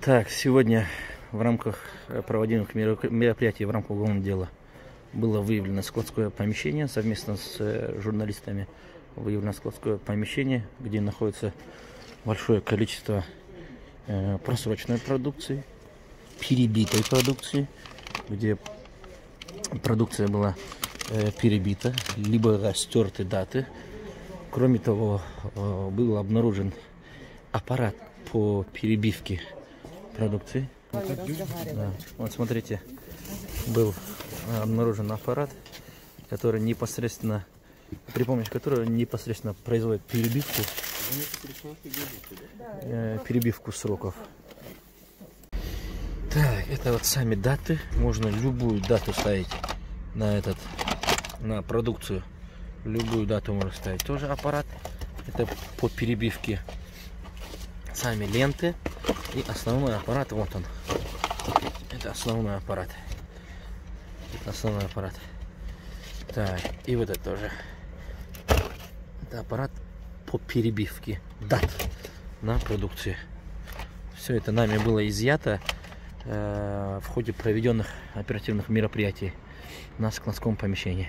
Так, сегодня в рамках проводимых мероприятий в рамках уголовного дела было выявлено складское помещение. Совместно с журналистами выявлено складское помещение, где находится большое количество просроченной продукции, перебитой продукции, где продукция была перебита, либо стерты даты. Кроме того, был обнаружен аппарат по перебивке продукции. Да. Вот смотрите, был обнаружен аппарат, который непосредственно, при помощи которого непосредственно производит перебивку сроков. Так, это вот сами даты. Можно любую дату ставить на продукцию. Любую дату можно ставить. Тоже аппарат. Это по перебивке. Сами ленты. И основной аппарат, вот он. Это основной аппарат. Это основной аппарат. Так, и вот это тоже. Это аппарат по перебивке дат на продукции. Все это нами было изъято в ходе проведенных оперативных мероприятий на складском помещении.